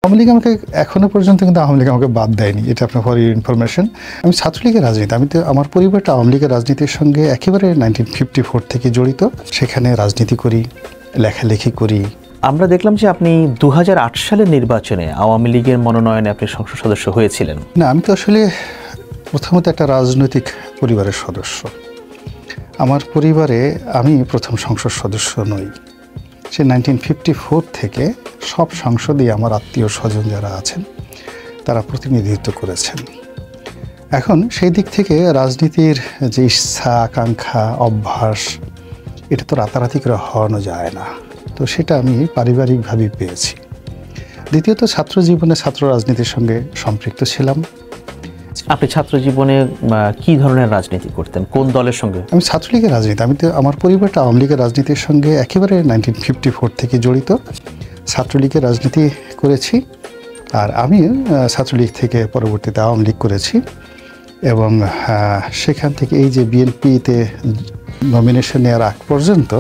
আওয়ামী লীগ আমাকে এখনো পর্যন্ত কিন্তু আওয়ামী লীগ আমাকে বাদ দেয়নি, এটা আপনার ফর ইউর ইনফরমেশন। আমি ছাত্রলীগের রাজনীতি, আমি তো আমার পরিবারটা আওয়ামী লীগের রাজনীতির সঙ্গে একেবারে 1954 থেকে জড়িত। সেখানে রাজনীতি করি, লেখালেখি করি। আমরা দেখলাম যে আপনি 2008 সালের নির্বাচনে আওয়ামী লীগের মনোনয়নে আপনি সংসদ সদস্য হয়েছিলেন। না, আমি তো আসলে প্রথমত একটা রাজনৈতিক পরিবারের সদস্য। আমার পরিবারে আমি প্রথম সংসদ সদস্য নই। সে 1954 থেকে সব সংসদেই আমার আত্মীয় স্বজন যারা আছেন তারা প্রতিনিধিত্ব করেছেন। এখন সেই দিক থেকে রাজনীতির যে ইচ্ছা, আকাঙ্ক্ষা, অভ্যাস, এটা তো রাতারাতি করে হওয়ানো যায় না। তো সেটা আমি পারিবারিকভাবেই পেয়েছি। দ্বিতীয়ত ছাত্র জীবনে ছাত্র রাজনীতির সঙ্গে সম্পৃক্ত ছিলাম। আপনি ছাত্র জীবনে কি ধরনের রাজনীতি করতেন, কোন দলের সঙ্গে? আমি ছাত্রলীগের রাজনীতি, আমি তো আমার পরিবারটা আওয়ামী লীগের রাজনীতির সঙ্গে একেবারে 1954 থেকে জড়িত। ছাত্রলীগের রাজনীতি করেছি, আর আমি ছাত্রলীগ থেকে পরবর্তীতে আওয়ামী লীগ করেছি এবং সেখান থেকে এই যে বিএনপিতে নমিনেশন নেওয়ার আগ পর্যন্ত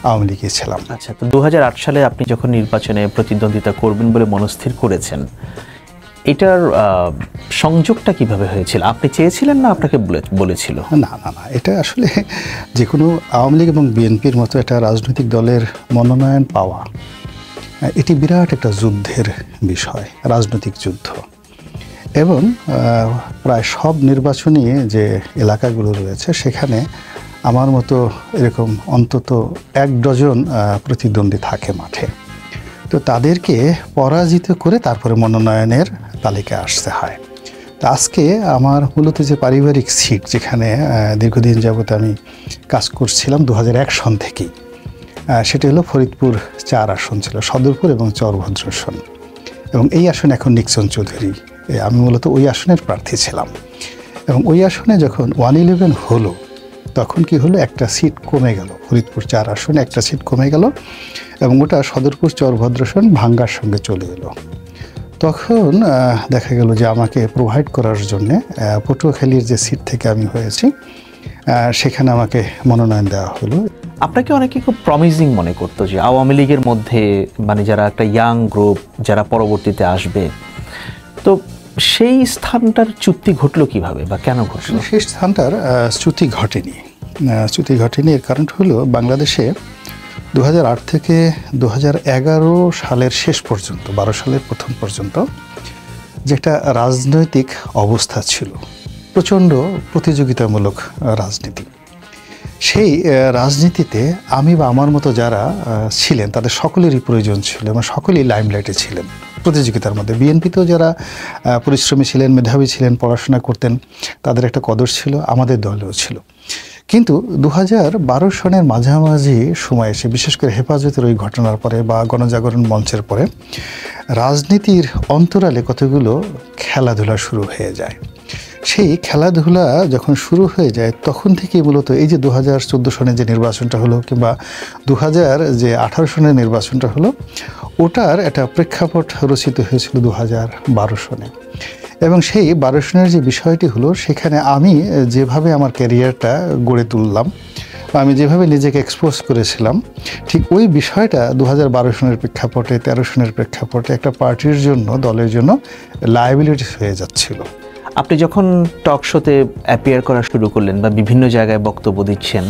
আওয়ামী লীগে ছিলাম। আচ্ছা, তো 2008 সালে আপনি যখন নির্বাচনে প্রতিদ্বন্দ্বিতা করবেন বলে মনস্থির করেছেন, এটার সংযোগটা কিভাবে হয়েছিল? আপনি চেয়েছিলেন না আপনাকে বলেছিল? না না না, এটা আসলে যে কোনো আওয়ামী লীগ এবং বিএনপির মতো একটা রাজনৈতিক দলের মনোনয়ন পাওয়া, এটি বিরাট একটা যুদ্ধের বিষয়, রাজনৈতিক যুদ্ধ। এবং প্রায় সব নির্বাচনী যে এলাকাগুলো রয়েছে সেখানে আমার মতো এরকম অন্তত 1 ডজন প্রতিদ্বন্দ্বী থাকে মাঠে। তো তাদেরকে পরাজিত করে তারপরে মনোনয়নের তালিকায় আসতে হয়। তো আজকে আমার মূলত যে পারিবারিক সিট, যেখানে দীর্ঘদিন যাবত আমি কাজ করছিলাম 2001 সন থেকেই, সেটি হলো ফরিদপুর 4 আসন ছিল, সদরপুর এবং চরভদ্রসন। এবং এই আসনে এখন নিক্সন চৌধুরী, আমি মূলত ওই আসনের প্রার্থী ছিলাম। এবং ওই আসনে যখন 111 হলো তখন কি হলো, একটা সিট কমে গেল, ফরিদপুর 4 আসনে একটা সিট কমে গেল এবং ওটা সদরপুর চরভদ্রসন ভাঙ্গার সঙ্গে চলে এলো। তখন দেখা গেল যে আমাকে প্রোভাইড করার জন্যে পটুয়াখালীর যে সিট থেকে আমি হয়েছি সেখানে আমাকে মনোনয়ন দেওয়া হলো। আপনাকে অনেকে খুব প্রমিজিং মনে করতো যে আওয়ামী লীগের মধ্যে মানে যারা একটা ইয়াং গ্রুপ, যারা পরবর্তীতে আসবে, তো সেই স্থানটার চ্যুতি ঘটলো কিভাবে বা কেন ঘটলো? সেই স্থানটার চ্যুতি ঘটেনি। এর কারণ হলো বাংলাদেশে 2008 থেকে 2011 সালের শেষ পর্যন্ত, 12 সালের প্রথম পর্যন্ত যে একটা রাজনৈতিক অবস্থা ছিল, প্রচণ্ড প্রতিযোগিতামূলক রাজনীতি। সেই রাজনীতিতে আমি বা আমার মতো যারা ছিলেন তাদের সকলেরই প্রয়োজন ছিল এবং সকলেই লাইমলাইটে ছিলেন প্রতিযোগিতার মধ্যে। বিএনপিতেও যারা পরিশ্রমী ছিলেন, মেধাবী ছিলেন, পড়াশোনা করতেন, তাদের একটা কদর ছিল, আমাদের দলেও ছিল। কিন্তু 2012 সনের মাঝামাঝি সময়ে এসে, বিশেষ করে হেফাজতের ওই ঘটনার পরে বা গণজাগরণ মঞ্চের পরে, রাজনীতির অন্তরালে কতগুলো খেলাধুলা শুরু হয়ে যায়। সেই খেলাধুলা যখন শুরু হয়ে যায় তখন থেকেই মূলত এই যে 2014 সনে যে নির্বাচনটা হলো কিংবা 2018 সনের নির্বাচনটা হলো, ওটার একটা প্রেক্ষাপট রচিত হয়েছিল 2012 সনে। এবং সেই 12 সনের যে বিষয়টি হলো, সেখানে আমি যেভাবে আমার ক্যারিয়ারটা গড়ে তুললাম বা আমি যেভাবে নিজেকে এক্সপোজ করেছিলাম, ঠিক ওই বিষয়টা 2012 সনের প্রেক্ষাপটে, 13 সনের প্রেক্ষাপটে একটা পার্টির জন্য, দলের জন্য লায়াবিলিটি হয়ে যাচ্ছিল। আপনি যখন টক শোতে অ্যাপিয়ার করা শুরু করলেন বা বিভিন্ন জায়গায় বক্তব্য দিচ্ছেন,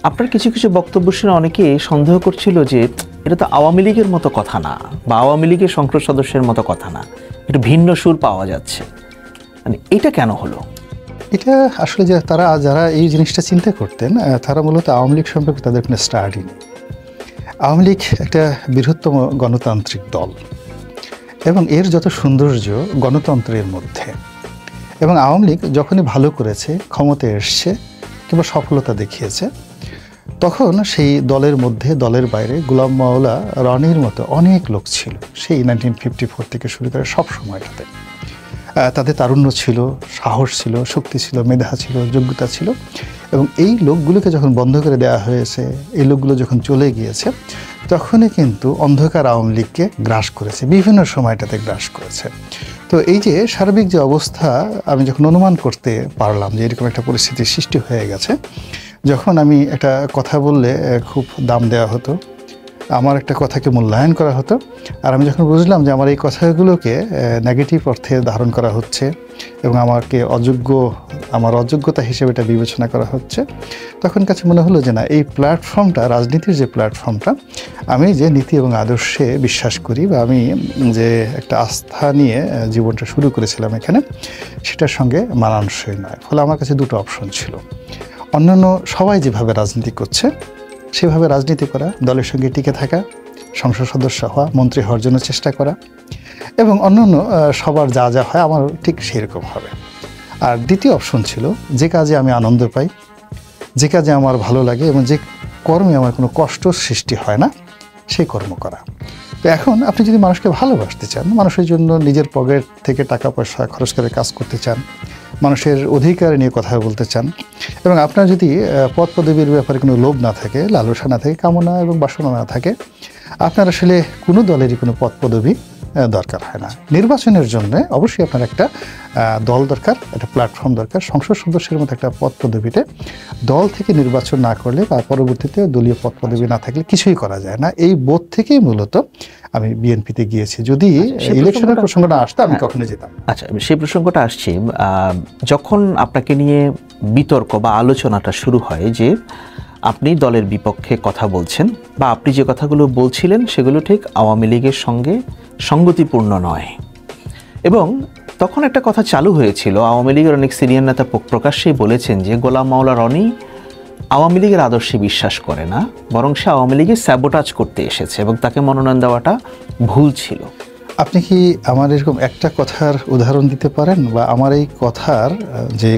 আপনার কিছু কিছু বক্তব্য শুনে অনেকে সন্দেহ করছিল যে এটা তো আওয়ামী লীগের মতো কথা না বা আওয়ামী লীগের সংসদ সদস্যের মতো কথা না, একটু ভিন্ন সুর পাওয়া যাচ্ছে। মানে এটা কেন হলো? এটা আসলে যে যারা এই জিনিসটা চিন্তা করতেন তারা মূলত আওয়ামী লীগ সম্পর্কে তাদের কোনো স্টাডি নেই। আওয়ামী লীগ একটা বৃহত্তম গণতান্ত্রিক দল এবং এর যত সৌন্দর্য গণতন্ত্রের মধ্যে। এবং আওয়ামী লীগ যখনই ভালো করেছে, ক্ষমতায় এসছে কিংবা সফলতা দেখিয়েছে, তখন সেই দলের মধ্যে, দলের বাইরে গোলাম মাওলা রনির মতো অনেক লোক ছিল। সেই 1954 থেকে শুরু করে সব সময়টাতে তাদের তারুণ্য ছিল, সাহস ছিল, শক্তি ছিল, মেধা ছিল, যোগ্যতা ছিল। এবং এই লোকগুলোকে যখন বন্ধ করে দেওয়া হয়েছে, এই লোকগুলো যখন চলে গিয়েছে, তখনই কিন্তু অন্ধকার আওয়ামী লীগকে গ্রাস করেছে, বিভিন্ন সময়টাতে গ্রাস করেছে। তো এই যে সার্বিক যে অবস্থা, আমি যখন অনুমান করতে পারলাম যে এরকম একটা পরিস্থিতির সৃষ্টি হয়ে গেছে, যখন আমি একটা কথা বললে খুব দাম দেওয়া হতো, আমার একটা কথাকে মূল্যায়ন করা হতো। আর আমি যখন বুঝলাম যে আমার এই কথাগুলোকে নেগেটিভ অর্থে ধারণ করা হচ্ছে এবং আমাকে আমার অযোগ্যতা হিসেবে এটা বিবেচনা করা হচ্ছে, তখন কাছে মনে হলো যে না, এই প্ল্যাটফর্মটা, রাজনীতির যে প্ল্যাটফর্মটা, আমি যে নীতি এবং আদর্শে বিশ্বাস করি বা আমি যে একটা আস্থা নিয়ে জীবনটা শুরু করেছিলাম এখানে, সেটার সঙ্গে মানানসই নয়। ফলে আমার কাছে দুটো অপশন ছিল। অন্যান্য সবাই যেভাবে রাজনীতি করছে সেভাবে রাজনীতি করা, দলের সঙ্গে টিকে থাকা, সংসদ সদস্য হওয়া, মন্ত্রী হওয়ার জন্য চেষ্টা করা, এবং অন্যান্য সবার যা যা হয় আমার ঠিক সেরকম হবে। আর দ্বিতীয় অপশন ছিল, যে কাজে আমি আনন্দ পাই, যে কাজে আমার ভালো লাগে এবং যে কর্মে আমার কোনো কষ্ট সৃষ্টি হয় না, সেই কর্ম করা। তো এখন আপনি যদি মানুষকে ভালোবাসতে চান, মানুষের জন্য নিজের পকেট থেকে টাকা পয়সা খরচ করে কাজ করতে চান, মানুষের অধিকার নিয়ে কথা বলতে চান, এবং আপনার যদি পদ পদবীর ব্যাপারে কোনো লোভ না থাকে, লালসা না থাকে, কামনা এবং বাসনা না থাকে, আপনার আসলে কোনো দলেরই কোনো পদ পদবী দরকার হয় না। নির্বাচনের জন্য অবশ্যই আপনার একটা দল দরকার, একটা প্ল্যাটফর্ম দরকার। সংসদ সদস্যের মতো একটা পদ পদবীতে দল থেকে নির্বাচন না করলে বা পরবর্তীতে দলীয় পদ পদবী না থাকলে কিছুই করা যায় না। এই বোধ থেকেই মূলত আমি বিএনপিতে গিয়েছি। যদি ইলেকশনের প্রসঙ্গটা আসতো আমি কখনো যেতাম। আচ্ছা, সেই প্রসঙ্গটা আসছি। যখন আপনাকে নিয়ে বিতর্ক বা আলোচনাটা শুরু হয় যে আপনি দলের বিপক্ষে কথা বলছেন বা আপনি যে কথাগুলো বলছিলেন সেগুলো ঠিক আওয়ামী লীগের সঙ্গে সঙ্গতিপূর্ণ নয়, এবং তখন একটা কথা চালু হয়েছিল, আওয়ামী লীগের অনেক সিনিয়র নেতা প্রকাশ্যেই বলেছেন যে গোলাম মাওলা রনি আওয়ামী লীগের আদর্শে বিশ্বাস করে না, বরং সে আওয়ামী লীগের স্যাবোটাজ করতে এসেছে এবং তাকে মনোনয়ন দেওয়াটা ভুল ছিল। আপনি কি আমার এরকম একটা কথার উদাহরণ দিতে পারেন, বা আমার এই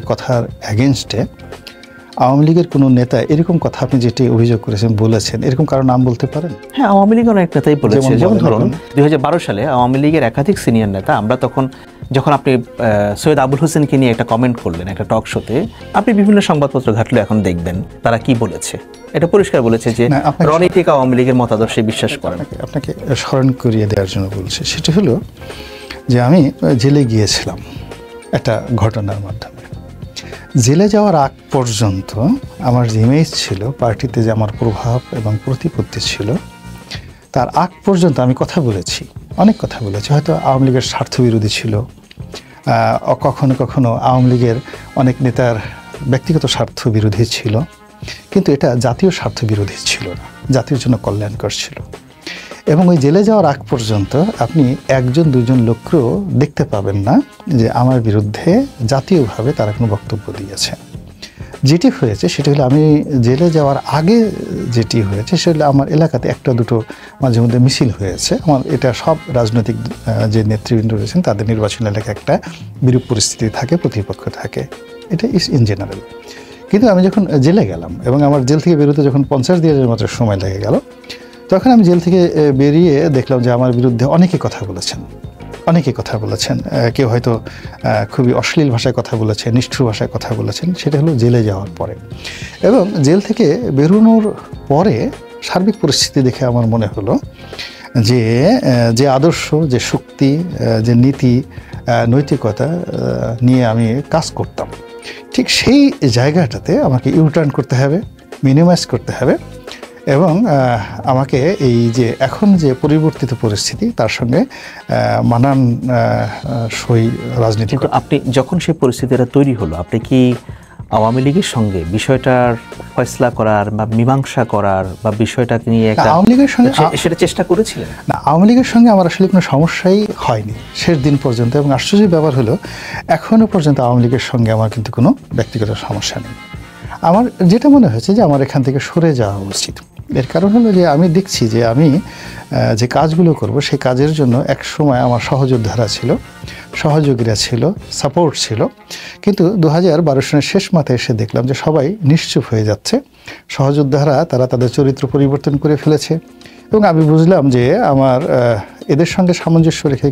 কথার অ্যাগেনস্টে আওয়ামী লীগের কোনো নেতা এরকম কথা আপনি যেটি অভিযোগ করেছেন, বলেছেন, এরকম কারো নাম বলতে পারেন? হ্যাঁ, আওয়ামী লীগের অনেক নেতাই বলেছে। যেমন ধরুন 2012 সালে আওয়ামী লীগের একাধিক সিনিয়র নেতা, আমরা যখন আপনি সৈয়দ আবুল হোসেনকে নিয়ে একটা কমেন্ট করলেন একটা টক শোতে, আপনি বিভিন্ন সংবাদপত্র ঘাটলে এখন দেখবেন তারা কি বলেছে। এটা পরিষ্কার বলেছে যে রনি ঠিক আওয়ামী লীগের মতাদর্শে বিশ্বাস করেন। আপনাকে স্মরণ করিয়ে দেওয়ার জন্য বলছি, সেটা হলো যে আমি জেলে গিয়েছিলাম একটা ঘটনার মাধ্যমে। জেলে যাওয়ার আগ পর্যন্ত আমার যে ইমেজ ছিল, পার্টিতে যে আমার প্রভাব এবং প্রতিপত্তি ছিল, তার আগ পর্যন্ত আমি কথা বলেছি, অনেক কথা বলেছি। হয়তো আওয়ামী লীগের স্বার্থবিরোধী ছিল, কখনো কখনো আওয়ামী লীগের অনেক নেতার ব্যক্তিগত স্বার্থবিরোধী ছিল, কিন্তু এটা জাতীয় স্বার্থবিরোধী ছিল না, জাতির জন্য কল্যাণকর ছিল। এবং ওই জেলে যাওয়ার আগ পর্যন্ত আপনি একজন দুজন লোককেও দেখতে পাবেন না যে আমার বিরুদ্ধে জাতীয়ভাবে তারা কোনো বক্তব্য দিয়েছে। যেটি হয়েছে সেটা হলো, আমি জেলে যাওয়ার আগে যেটি হয়েছে সেটা হলো আমার এলাকাতে একটা দুটো মাঝে মধ্যে মিছিল হয়েছে। আমার এটা সব রাজনৈতিক যে নেতৃবৃন্দ রয়েছেন তাদের নির্বাচন এলাকায় একটা বিরূপ পরিস্থিতি থাকে, প্রতিপক্ষ থাকে, এটা ইস ইন জেনারেল। কিন্তু আমি যখন জেলে গেলাম এবং আমার জেল থেকে বেরোতে যখন 50 দিনের মতো সময় লেগে গেল, তখন আমি জেল থেকে বেরিয়ে দেখলাম যে আমার বিরুদ্ধে অনেকে কথা বলেছেন। কেউ হয়তো খুবই অশ্লীল ভাষায় কথা বলেছেন, নিষ্ঠুর ভাষায় কথা বলেছেন। সেটা হলো জেলে যাওয়ার পরে। এবং জেল থেকে বেরোনোর পরে সার্বিক পরিস্থিতি দেখে আমার মনে হলো যে আদর্শ, যে শক্তি, যে নীতি, নৈতিকতা নিয়ে আমি কাজ করতাম, ঠিক সেই জায়গাটাতে আমাকে ইউটার্ন করতে হবে, মিনিমাইজ করতে হবে, এবং আমাকে এই যে এখন যে পরিবর্তিত পরিস্থিতি তার সঙ্গে মানানসই রাজনীতি। কিন্তু আপনি যখন সেই পরিস্থিতিটা তৈরি হলো, আপনি কি আওয়ামী লীগের সঙ্গে বিষয়টার ফয়সলা করার বা মীমাংসা করার বা বিষয়টাকে নিয়ে একটা আওয়ামী লীগের সঙ্গে সেটা চেষ্টা করেছিলেন? না, আওয়ামী লীগের সঙ্গে আমার আসলে কোনো সমস্যাই হয়নি শেষ দিন পর্যন্ত। এবং আশ্চর্যের ব্যাপার হলো, এখনও পর্যন্ত আওয়ামী লীগের সঙ্গে আমার কিন্তু কোনো ব্যক্তিগত সমস্যা নেই। আমার যেটা মনে হয়েছে যে আমার এখান থেকে সরে যাওয়া উচিত। এর কারণ হলো যে আমি দেখছি যে আমি যে কাজগুলো করব সেই কাজের জন্য এক সময় আমার সহযোদ্ধারা ছিল, সহযোগীরা ছিল, সাপোর্ট ছিল, কিন্তু 2012 সনের শেষ মাথায় এসে দেখলাম যে সবাই নিশ্চুপ হয়ে যাচ্ছে। সহযোদ্ধারা তারা তাদের চরিত্র পরিবর্তন করে ফেলেছে, এবং আমি বুঝলাম যে আমার এদের সঙ্গে সামঞ্জস্য রেখে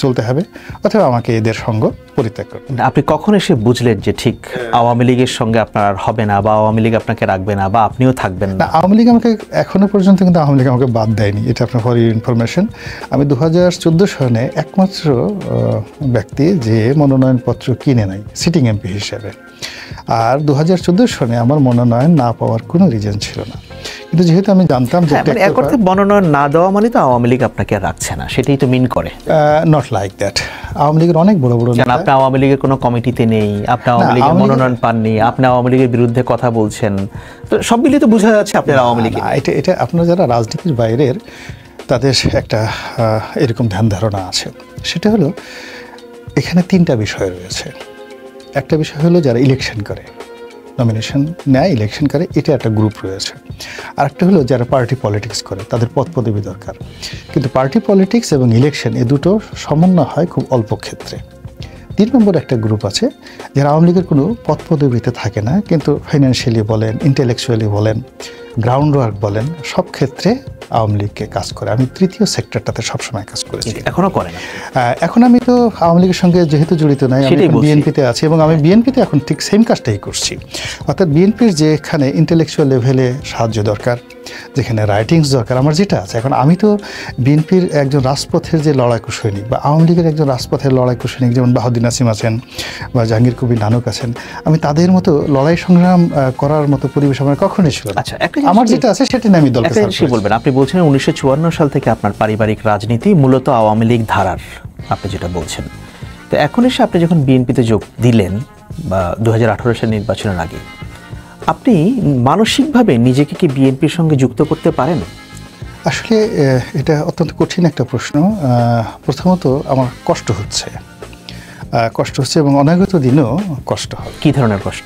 চলতে হবে, অথবা আমাকে এদের সঙ্গ পরিত্যাগ করতে হবে। আপনি কখন এসে বুঝলেন যে ঠিক আওয়ামী লীগের সঙ্গে আপনার হবে না, বা আওয়ামী লীগ আপনাকে রাখবে না, বা আপনিও থাকবেন না? আওয়ামী লীগ আমাকে এখনো পর্যন্ত কিন্তু আওয়ামী লীগ আমাকে বাদ দেয়নি, এটা আপনার ফর ইউর ইনফরমেশন। আমি 2014 সনে একমাত্র ব্যক্তি যে মনোনয়নপত্র কিনে নাই সিটিং এমপি হিসেবে। আর 2014 সনে আমার মনোনয়ন না পাওয়ার কোনো রিজন ছিল না। কিন্তু যেহেতু আমি জানতাম যে মানে এক অর্থে মনোনয়ন না দেওয়া মানে তো আওয়ামী লীগ আপনাকে আর রাখছে না, সেটাই তো মিন করে। Not like that. আওয়ামী লীগের অনেক বড় বড় নেতা, আপনি আওয়ামী লীগের কোনো কমিটিতে নেই, আপনি আওয়ামী লীগের মনোনয়ন পাননি, আপনি আওয়ামী লীগের বিরুদ্ধে কথা বলছেন, তো সব মিলিয়ে তো বোঝা যাচ্ছে আপনার আওয়ামী লীগ। এটা আপনারা যারা রাজনীতির বাইরের তাদের একটা এরকম ধ্যান ধারণা আছে। সেটা হলো এখানে তিনটা বিষয় রয়েছে। একটা বিষয় হলো যারা ইলেকশন করে, নমিনেশন নেয়, ইলেকশন করে, এটা একটা গ্রুপ রয়েছে। আর একটা হলো যারা পার্টি পলিটিক্স করে, তাদের পদ পদবি দরকার। কিন্তু পার্টি পলিটিক্স এবং ইলেকশন এ দুটো সমন্বয় হয় খুব অল্প ক্ষেত্রে। 3 নম্বর একটা গ্রুপ আছে যারা আওয়ামী লীগের কোনো পদ পদবিতে থাকে না, কিন্তু ফাইন্যান্সিয়ালি বলেন, ইন্টেলেকচুয়ালি বলেন, গ্রাউন্ড ওয়ার্ক বলেন, সব ক্ষেত্রে আওয়ামী লীগকে কাজ করে। আমি তৃতীয় সেক্টরটাতে সবসময় কাজ করেছি, এখনো করেন। এখন আমি তো আওয়ামী লীগের সঙ্গে যেহেতু জড়িত নাই, আমি বিএনপিতে আছি এবং আমি বিএনপিতে এখন ঠিক সেম কাজটাই করছি। অর্থাৎ বিএনপির যেখানে ইন্টেলেকচুয়াল লেভেলে সাহায্য দরকার, যেখানে রাইটিংস দরকার, আমার যেটা আছে। এখন আমি তো বিএনপির একজন রাজপথের যে লড়াকু সৈনিক বা আওয়ামী লীগের একজন রাজপথের লড়াকু সৈনিক, যেমন বাহাউদ্দিন নাসিম আছেন বা জাহাঙ্গীর কবির নানক আছেন, আমি তাদের মতো লড়াই সংগ্রাম করার মতো পরিবেশ আমার কখনোই ছিল না। আমার যেটা আছে সেটা নিয়ে আমি দলকে বলবেন। আপনি বলছেন 1954 সাল থেকে আপনার পারিবারিক রাজনীতি মূলত আওয়ামী লীগ ধারার, আপনি যেটা বলছেন। তো এখন এসে আপনি যখন বিএনপিতে যোগ দিলেন বা 2018 সালের নির্বাচনের আগে, আপনি মানসিকভাবে নিজেকে কি বিএনপির সঙ্গে যুক্ত করতে পারেন? আসলে এটা অত্যন্ত কঠিন একটা প্রশ্ন। প্রথমত আমার কষ্ট হচ্ছে এবং অনাগত দিনও কষ্ট হবে। কি ধরনের কষ্ট?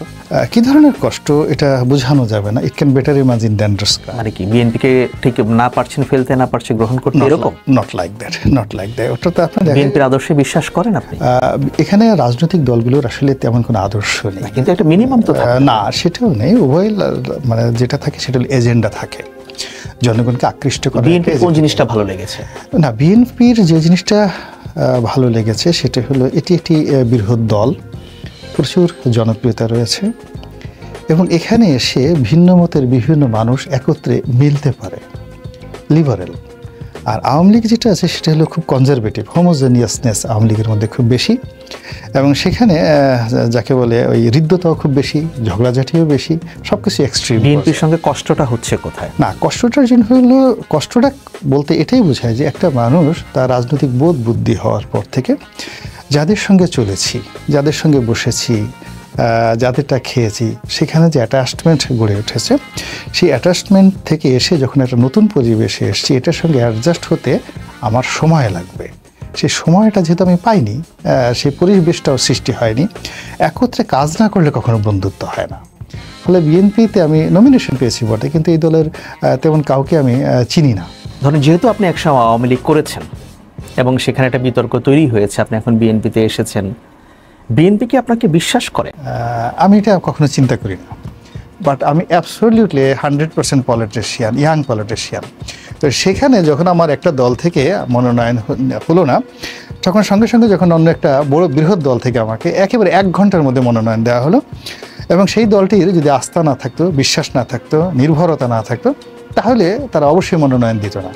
কি ধরনের কষ্ট এটা বোঝানো যাবে না। It can better imagine than describe. মানে কি বিএনপিকে ঠিক না পারছেন ফেলতে, না পারছে গ্রহণ করতে, এরকম? Not like that. ওটা তো আপনি বিএনপির আদর্শে বিশ্বাস করেন আপনি? এখানে রাজনৈতিক দলগুলোর আসলে তেমন কোনো আদর্শ নেই, কিন্তু একটা মিনিমাম তো থাকে। না, সেটাও নেই। উভয় মানে যেটা থাকে সেটা এজেন্ডা থাকে, জনগণকে আকৃষ্ট করা। বিএনপির কোন জিনিসটা ভালো লেগেছে? না, বিএনপির যে জিনিসটা ভালো লেগেছে সেটা হলো এটি একটি বৃহৎ দল, প্রচুর জনপ্রিয়তা রয়েছে এবং এখানে এসে ভিন্ন মতের বিভিন্ন মানুষ একত্রে মিলতে পারে, লিবারেল। আর আওয়ামী লীগ যেটা আছে সেটা হলো খুব কনজারভেটিভ, হোমোজেনিয়াসনেস আওয়ামী লীগের মধ্যে খুব বেশি এবং সেখানে যাকে বলে ওই হৃদ্যতাও খুব বেশি, ঝগড়াঝাটিও বেশি, সব কিছু এক্সট্রিম। বিএনপির সঙ্গে কষ্টটা হচ্ছে কোথায়? না, কষ্টটার জন্য হলো, কষ্টটা বলতে এটাই বোঝায় যে একটা মানুষ তার রাজনৈতিক বোধ বুদ্ধি হওয়ার পর থেকে যাদের সঙ্গে চলেছি, যাদের সঙ্গে বসেছি, যাদেরটা খেয়েছি, সেখানে যে অ্যাটাচমেন্ট গড়ে উঠেছে, সেই অ্যাটাচমেন্ট থেকে এসে যখন একটা নতুন পরিবেশে এসেছি, এটার সঙ্গে অ্যাডজাস্ট হতে আমার সময় লাগবে। সেই সময়টা যেহেতু আমি পাইনি, সেই পরিবেশটাও সৃষ্টি হয়নি। একত্রে কাজ না করলে কখনো বন্ধুত্ব হয় না। ফলে বিএনপিতে আমি নমিনেশন পেয়েছি বটে, কিন্তু এই দলের তেমন কাউকে আমি চিনি না। ধরুন যেহেতু আপনি একসময় আওয়ামী লীগ করেছেন এবং সেখানে একটা বিতর্ক তৈরি হয়েছে, আপনি এখন বিএনপিতে এসেছেন, বিএনপি কি আপনাকে বিশ্বাস করে? আমি এটা কখনো চিন্তা করি না, বাট আমি অ্যাবসলিউটলি 100% পলিটিশিয়ান, ইয়াং পলিটিশিয়ান। তো সেখানে যখন আমার একটা দল থেকে মনোনয়ন হলো না, তখন সঙ্গে সঙ্গে যখন অন্য একটা বড় বৃহৎ দল থেকে আমাকে একেবারে 1 ঘন্টার মধ্যে মনোনয়ন দেওয়া হলো এবং সেই দলটির যদি আস্থা না থাকতো, বিশ্বাস না থাকতো, নির্ভরতা না থাকতো, তাহলে তারা অবশ্যই মনোনয়ন দিত না।